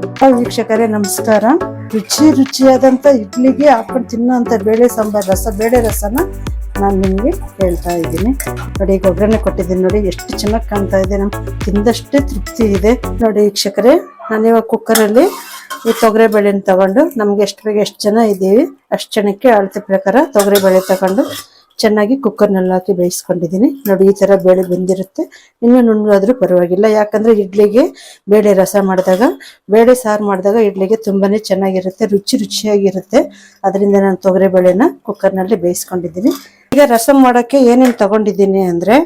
ವೀಕ್ಷಕರೇ ನಮಸ್ಕಾರ. ರುಚಿಯಾದಂತ ಇಡ್ಲಿಗೆ ಹಾಕೊಂಡು ತಿನ್ನೋಂಥ ಬೇಳೆ ಸಾಂಬಾರ್ ಬೇಳೆ ರಸನ ನಾನು ನಿಮಗೆ ಹೇಳ್ತಾ ಇದ್ದೀನಿ. ನೋಡಿ, ಈಗ ಒಗ್ಗರಣೆ ಕೊಟ್ಟಿದ್ದೀನಿ ನೋಡಿ, ಎಷ್ಟು ಚೆನ್ನಾಗಿ ಕಾಣ್ತಾ ಇದೆ. ನಮ್ಗೆ ತಿಂದಷ್ಟೇ ತೃಪ್ತಿ ಇದೆ ನೋಡಿ ವೀಕ್ಷಕರೇ. ನಾನಿವಾಗ ಕುಕ್ಕರಲ್ಲಿ ಈ ತೊಗರೆ ಬೇಳೆನ ತಗೊಂಡು ನಮ್ಗೆ ಎಷ್ಟು ಬೇಗ ಎಷ್ಟು ಜನ ಇದ್ದೀವಿ ಅಷ್ಟು ಜನಕ್ಕೆ ಅಳತೆ ಪ್ರಕಾರ ತೊಗರೆ ಬೇಳೆ ತಗೊಂಡು ಚೆನ್ನಾಗಿ ಕುಕ್ಕರ್ನಲ್ಲಿ ಹಾಕಿ ಬೇಯಿಸ್ಕೊಂಡಿದ್ದೀನಿ ನೋಡಿ. ಈ ತರ ಬೇಳೆ ಬೆಂದಿರುತ್ತೆ. ಇನ್ನೂ ನುಣ್ಣಗಾದ್ರೂ ಪರವಾಗಿಲ್ಲ, ಯಾಕಂದ್ರೆ ಇಡ್ಲಿಗೆ ಬೇಳೆ ರಸ ಮಾಡಿದಾಗ, ಬೇಳೆ ಸಾರು ಮಾಡಿದಾಗ ಇಡ್ಲಿಗೆ ತುಂಬಾನೇ ಚೆನ್ನಾಗಿರುತ್ತೆ, ರುಚಿಯಾಗಿರುತ್ತೆ. ಅದರಿಂದ ನಾನು ತೊಗರೆ ಬೇಳೆನ ಕುಕ್ಕರ್ನಲ್ಲಿ ಬೇಯಿಸ್ಕೊಂಡಿದ್ದೀನಿ. ಈಗ ರಸಂ ಮಾಡೋಕ್ಕೆ ಏನೇನು ತಗೊಂಡಿದ್ದೀನಿ ಅಂದ್ರೆ,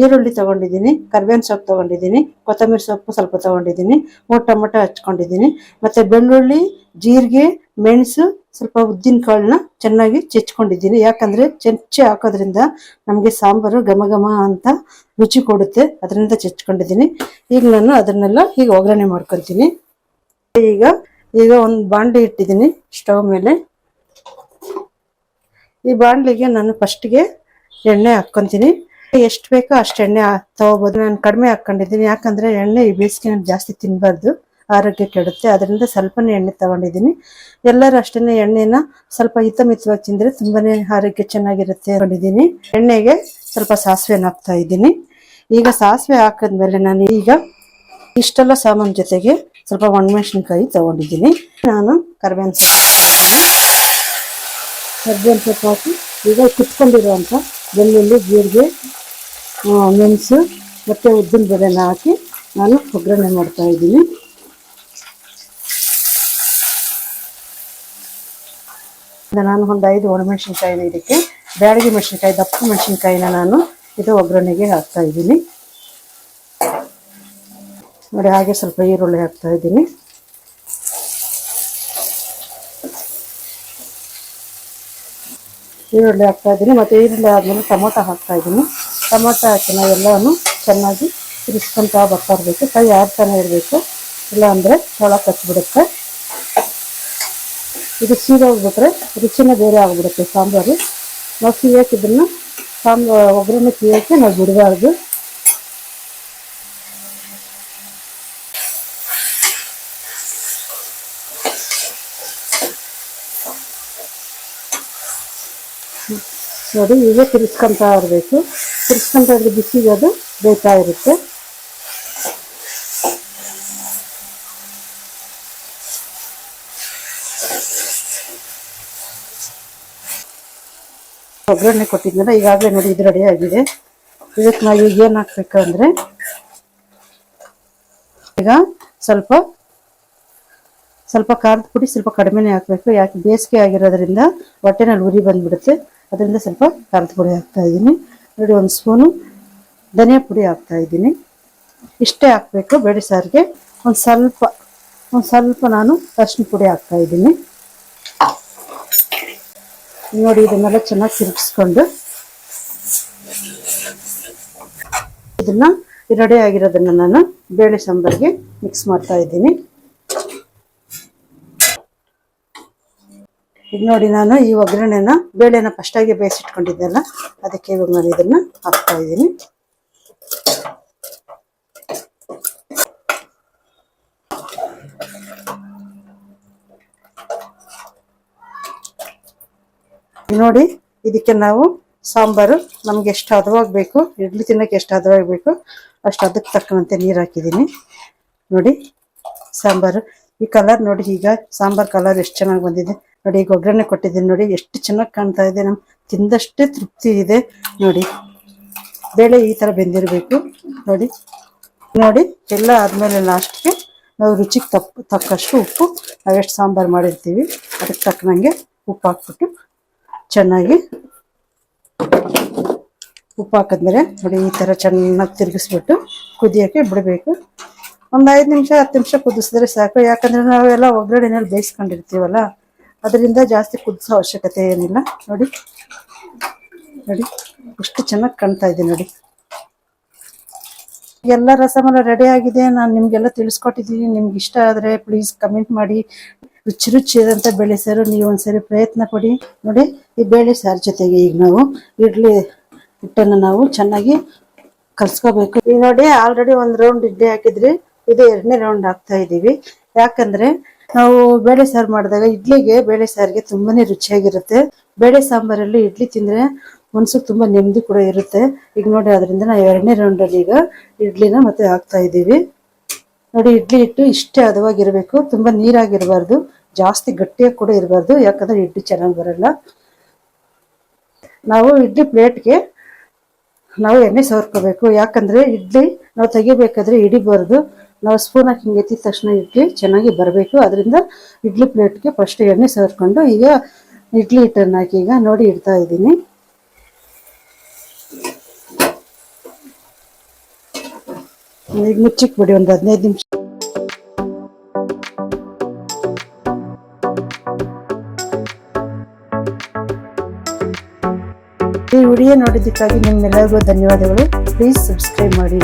ಈರುಳ್ಳಿ ತಗೊಂಡಿದ್ದೀನಿ, ಕರ್ಬೇವಿನ ಸೊಪ್ಪು ತಗೊಂಡಿದ್ದೀನಿ, ಕೊತ್ತಂಬರಿ ಸೊಪ್ಪು ಸ್ವಲ್ಪ ತಗೊಂಡಿದ್ದೀನಿ, 3 ಟೊಮೆಟೊ ಹಚ್ಕೊಂಡಿದ್ದೀನಿ, ಮತ್ತೆ ಬೆಳ್ಳುಳ್ಳಿ, ಜೀರಿಗೆ, ಮೆಣಸು, ಸ್ವಲ್ಪ ಉದ್ದಿನ ಕಾಳನ್ನ ಚೆನ್ನಾಗಿ ಚೆಚ್ಕೊಂಡಿದ್ದೀನಿ. ಯಾಕಂದ್ರೆ ಚೆಚ್ಚಿ ಹಾಕೋದ್ರಿಂದ ನಮಗೆ ಸಾಂಬಾರು ಘಮ ಘಮ ಅಂತ ರುಚಿ ಕೊಡುತ್ತೆ, ಅದರಿಂದ ಚೆಚ್ಕೊಂಡಿದ್ದೀನಿ. ಈಗ ನಾನು ಅದನ್ನೆಲ್ಲ ಈಗ ಒಗ್ಗರಣೆ ಮಾಡ್ಕೊಳ್ತೀನಿ. ಈಗ ಒಂದು ಬಾಂಡ್ಲಿ ಇಟ್ಟಿದ್ದೀನಿ ಸ್ಟವ್ ಮೇಲೆ. ಈ ಬಾಂಡ್ಲಿಗೆ ನಾನು ಫಸ್ಟ್ಗೆ ಎಣ್ಣೆ ಹಾಕ್ಕೊಂತೀನಿ. ಎಷ್ಟು ಬೇಕೋ ಅಷ್ಟು ಎಣ್ಣೆ ತಗೋಬಹುದು. ನಾನು ಕಡಿಮೆ ಹಾಕೊಂಡಿದ್ದೀನಿ, ಯಾಕಂದ್ರೆ ಎಣ್ಣೆ ಈ ಬೇಸಿಗೆ ಜಾಸ್ತಿ ತಿನ್ಬಾರ್ದು, ಆರೋಗ್ಯ ಕೆಡುತ್ತೆ. ಅದರಿಂದ ಸ್ವಲ್ಪನೇ ಎಣ್ಣೆ ತಗೊಂಡಿದ್ದೀನಿ. ಎಲ್ಲರೂ ಅಷ್ಟೇ ಎಣ್ಣೆನ ಸ್ವಲ್ಪ ಹಿತಮಿತವಾಗಿ ತಿಂದ್ರೆ ತುಂಬಾನೇ ಆರೋಗ್ಯ ಚೆನ್ನಾಗಿರುತ್ತೆ ಅಂದ್ಕೊಂಡಿದ್ದೀನಿ. ಎಣ್ಣೆಗೆ ಸ್ವಲ್ಪ ಸಾಸಿವೆನ ಹಾಕ್ತಾ ಇದ್ದೀನಿ. ಈಗ ಸಾಸಿವೆ ಹಾಕಿದ್ಮೇಲೆ ನಾನು ಈಗ ಇಷ್ಟೆಲ್ಲ ಸಾಮಾನು ಜೊತೆಗೆ ಸ್ವಲ್ಪ ಒಣಮೆಣಸಿನಕಾಯಿ ತಗೊಂಡಿದ್ದೀನಿ. ನಾನು ಕರ್ಬೇವಿನ ಸೊಪ್ಪು ಹಾಕಿ ಈಗ ಕುಟ್ಕೊಂಡಿರುವಂಥ ಬೆಳ್ಳುಳ್ಳಿ, ಜೀರಿಗೆ, ಮೆಣಸು ಮತ್ತೆ ಉದ್ದಿನ ಬೇಳೆನ ಹಾಕಿ ನಾನು ಒಗ್ಗರಣೆ ಮಾಡ್ತಾ ಇದ್ದೀನಿ. ನಾನು ಒಂದು 5 ಒಣಮೆಣಸಿನ್ಕಾಯಿನ, ಇದಕ್ಕೆ ಬ್ಯಾಡಗಿ ಮೆಣಸಿನ್ಕಾಯಿ, ದಪ್ಪ ಮೆಣಸಿನ್ಕಾಯಿನ ನಾನು ಇದು ಒಗ್ಗರಣೆಗೆ ಹಾಕ್ತಾ ಇದ್ದೀನಿ ನೋಡಿ. ಹಾಗೆ ಸ್ವಲ್ಪ ಈರುಳ್ಳಿ ಹಾಕ್ತಾ ಇದ್ದೀನಿ. ಮತ್ತೆ ಈರುಳ್ಳಿ ಆದ್ಮೇಲೆ ಟೊಮೊಟೊ ಹಾಕ್ತಾ ಇದ್ದೀನಿ. ಟೊಮೊಟೊ ಹಾಕಿ ನಾವೆಲ್ಲನೂ ಚೆನ್ನಾಗಿ ತಿರ್ಸ್ಕೊಂತ ಬರ್ತಾ ಇರಬೇಕು, ಕೈ ಆಡ್ತಾನೆ ಇರಬೇಕು, ಇಲ್ಲ ಅಂದ್ರೆ ಒಳ ಕಚ್ಚಿಬಿಡುತ್ತೆ. ಇದು ಸೀದೋಗ್ಬಿಟ್ರೆ ರುಚಿನೇ ಬೇರೆ ಆಗ್ಬಿಡುತ್ತೆ ಸಾಂಬಾರು. ನಾವು ಸಿಯಕ್ಕೆ ಇದನ್ನ ಒಗ್ಗರಣೆ ಸಿಯಕ್ಕೆ ನಾವು ಬಿಡಬಾರ್ದು. ನೋಡಿ, ಈಗ ತಿರ್ಸ್ಕೊಂತ ಇರಬೇಕು. ತಿರ್ಸ್ಕೊಂತ ಇದ್ರೆ ಬಿಸಿಗೆ ಅದು ಬೇಯ್ತಾ ಇರುತ್ತೆ. ಒಗ್ಗರಣೆ ಕೊಟ್ಟಿದ್ನಲ್ಲ, ಈಗಾಗಲೇ ನೋಡಿ ಇದು ರೆಡಿ ಆಗಿದೆ. ಇದಕ್ಕೆ ನಾವು ಈಗ ಏನು ಹಾಕ್ಬೇಕು ಅಂದ್ರೆ, ಈಗ ಸ್ವಲ್ಪ ಖಾರದ ಪುಡಿ ಸ್ವಲ್ಪ ಕಡಿಮೆನೇ ಹಾಕಬೇಕು. ಯಾಕೆ ಬೇಸಿಗೆ ಆಗಿರೋದ್ರಿಂದ ಹೊಟ್ಟೆನಲ್ಲಿ ಉರಿ ಬಂದ್ಬಿಡುತ್ತೆ. ಅದರಿಂದ ಸ್ವಲ್ಪ ಖಾರದ ಪುಡಿ ಹಾಕ್ತಾ ಇದ್ದೀನಿ ನೋಡಿ. 1 ಸ್ಪೂನು ಧನಿಯಾ ಪುಡಿ ಹಾಕ್ತಾ ಇದ್ದೀನಿ. ಇಷ್ಟೇ ಹಾಕಬೇಕು ಬೇಳೆ ಸಾರಿಗೆ. ಒಂದು ಸ್ವಲ್ಪ ನಾನು ಅರಿಶಿನ ಪುಡಿ ಹಾಕ್ತಾ ಇದ್ದೀನಿ ನೋಡಿ. ಇದನ್ನೆಲ್ಲ ಚೆನ್ನಾಗಿ ತಿರುಗಿಸ್ಕೊಂಡು ಇದನ್ನ ರೆಡಿ ಆಗಿರೋದನ್ನ ನಾನು ಬೇಳೆ ಸಾಂಬಾರಿಗೆ ಮಿಕ್ಸ್ ಮಾಡ್ತಾ ಇದ್ದೀನಿ. ಈಗ ನೋಡಿ, ನಾನು ಈ ಒಗ್ಗರಣೆನ ಬೇಳೆನ ಫಸ್ಟಾಗಿ ಬೇಯಿಸಿಟ್ಕೊಂಡಿದ್ದೆಲ್ಲ, ಅದಕ್ಕೆ ಇವಾಗ ನಾನು ಇದನ್ನ ಹಾಕ್ತಾ ಇದ್ದೀನಿ. ನೋಡಿ, ಇದಕ್ಕೆ ನಾವು ಸಾಂಬಾರು ನಮ್ಗೆ ಎಷ್ಟು ಹದವಾಗಬೇಕು, ಇಡ್ಲಿ ತಿನ್ನಕ್ಕೆ ಎಷ್ಟು ಹದವಾಗಬೇಕು ಅಷ್ಟು ಅದಕ್ಕೆ ತಕ್ಕಂತೆ ನೀರು ಹಾಕಿದ್ದೀನಿ ನೋಡಿ. ಸಾಂಬಾರು ಈ ಕಲರ್ ನೋಡಿ, ಈಗ ಸಾಂಬಾರ್ ಕಲರ್ ಎಷ್ಟು ಚೆನ್ನಾಗಿ ಬಂದಿದೆ ನೋಡಿ. ಈಗ ಒಗ್ಗರಣೆ ಕೊಟ್ಟಿದ್ದೀನಿ ನೋಡಿ, ಎಷ್ಟು ಚೆನ್ನಾಗಿ ಕಾಣ್ತಾ ಇದೆ. ನಮ್ಗೆ ತಿಂದಷ್ಟೇ ತೃಪ್ತಿ ಇದೆ ನೋಡಿ. ಬೇಳೆ ಈ ತರ ಬೆಂದಿರಬೇಕು ನೋಡಿ. ಎಲ್ಲ ಆದ್ಮೇಲೆ ಲಾಸ್ಟ್ಗೆ ನಾವು ರುಚಿಗೆ ತಕ್ಕಷ್ಟು ಉಪ್ಪು, ನಾವೆಷ್ಟು ಸಾಂಬಾರು ಮಾಡಿರ್ತೀವಿ ಅದಕ್ಕೆ ತಕ್ಕನಂಗೆ ಉಪ್ಪು ಹಾಕ್ಬಿಟ್ಟು ಚೆನ್ನಾಗಿ ಉಪ್ಪು ಹಾಕಿದ್ಮೇಲೆ ನೋಡಿ ಈ ತರ ಚೆನ್ನಾಗಿ ತಿರುಗಿಸ್ಬಿಟ್ಟು ಕುದಿಯೋಕ್ಕೆ ಬಿಡಬೇಕು. ಒಂದು 5 ನಿಮಿಷ 10 ನಿಮಿಷ ಕುದಿಸಿದ್ರೆ ಸಾಕು. ಯಾಕಂದ್ರೆ ನಾವೆಲ್ಲ ಒಗ್ಗರಣೆನಲ್ಲಿ ಬೇಯಿಸ್ಕೊಂಡಿರ್ತೀವಲ್ಲ, ಅದರಿಂದ ಜಾಸ್ತಿ ಕುದಿಸೋ ಅವಶ್ಯಕತೆ ಏನಿಲ್ಲ ನೋಡಿ. ಎಷ್ಟು ಚೆನ್ನಾಗಿ ಕಾಣ್ತಾ ಇದೆ ನೋಡಿ. ಎಲ್ಲ ರಸಮೆಲ್ಲ ರೆಡಿ ಆಗಿದೆ. ನಾನು ನಿಮ್ಗೆಲ್ಲ ತಿಳಿಸ್ಕೊಟ್ಟಿದ್ದೀನಿ. ನಿಮ್ಗೆ ಇಷ್ಟ ಆದರೆ ಪ್ಲೀಸ್ ಕಮೆಂಟ್ ಮಾಡಿ. ರುಚಿಯಾದಂಥ ಬೇಳೆ ಸಾರು ನೀವು ಒಂದ್ಸರಿ ಪ್ರಯತ್ನ ಪಡಿ ನೋಡಿ. ಈ ಬೇಳೆ ಸಾರು ಜೊತೆಗೆ ಈಗ ನಾವು ಇಡ್ಲಿ ಹಿಟ್ಟನ್ನು ನಾವು ಚೆನ್ನಾಗಿ ಕಲ್ಸ್ಕೋಬೇಕು. ಈಗ ನೋಡಿ, ಆಲ್ರೆಡಿ 1 ರೌಂಡ್ ಇಡ್ಲಿ ಹಾಕಿದ್ರಿ, ಇದು 2ನೇ ರೌಂಡ್ ಹಾಕ್ತಾ ಇದೀವಿ. ಯಾಕಂದ್ರೆ ನಾವು ಬೇಳೆ ಸಾರು ಮಾಡಿದಾಗ ಇಡ್ಲಿಗೆ ಬೇಳೆ ಸಾರಿಗೆ ತುಂಬಾನೇ ರುಚಿಯಾಗಿರುತ್ತೆ. ಬೇಳೆ ಸಾಂಬಾರಲ್ಲಿ ಇಡ್ಲಿ ತಿಂದ್ರೆ ಮನ್ಸಿಗೆ ತುಂಬಾ ನೆಮ್ಮದಿ ಕೂಡ ಇರುತ್ತೆ. ಈಗ ನೋಡಿ ಅದರಿಂದ ನಾವು 2ನೇ ರೌಂಡಲ್ಲಿ ಈಗ ಇಡ್ಲಿನ ಮತ್ತೆ ಹಾಕ್ತಾ ಇದ್ದೀವಿ. ನೋಡಿ ಇಡ್ಲಿ ಹಿಟ್ಟು ಇಷ್ಟೇ ಹದವಾಗಿರ್ಬೇಕು, ತುಂಬಾ ನೀರಾಗಿರ್ಬಾರ್ದು, ಜಾಸ್ತಿ ಗಟ್ಟಿಯಾಗಿ ಕೂಡ ಇರಬಾರ್ದು, ಯಾಕಂದ್ರೆ ಇಡ್ಲಿ ಚೆನ್ನಾಗಿ ಬರಲ್ಲ. ನಾವು ಇಡ್ಲಿ ಪ್ಲೇಟ್ಗೆ ನಾವು ಎಣ್ಣೆ ಸವರ್ಕೋಬೇಕು, ಯಾಕಂದ್ರೆ ಇಡ್ಲಿ ನಾವು ತೆಗಿಬೇಕಾದ್ರೆ ಹಿಡಿಬಾರ್ದು. ನಾವು ಸ್ಪೂನ್ ಹಾಕಿ ಹಿಂಗೆ ಎತ್ತಿದ ತಕ್ಷಣ ಇಡ್ಲಿ ಚೆನ್ನಾಗಿ ಬರಬೇಕು. ಅದರಿಂದ ಇಡ್ಲಿ ಪ್ಲೇಟ್ಗೆ ಫಸ್ಟ್ ಎಣ್ಣೆ ಸವರ್ಕೊಂಡು ಈಗ ಇಡ್ಲಿ ಹಿಟ್ಟನ್ನು ಹಾಕಿ ಈಗ ನೋಡಿ ಇಡ್ತಾ ಇದ್ದೀನಿ. ಈಗ ಮುಚ್ಚಿಕ್ ಬಿಡಿ ಒಂದು 15 ನಿಮಿಷ. ಈ ವಿಡಿಯೋ ನೋಡಿದ್ದಕ್ಕಾಗಿ ನಿಮ್ಮೆಲ್ಲರಿಗೂ ಧನ್ಯವಾದಗಳು. ಪ್ಲೀಸ್ ಸಬ್ಸ್ಕ್ರೈಬ್ ಮಾಡಿ.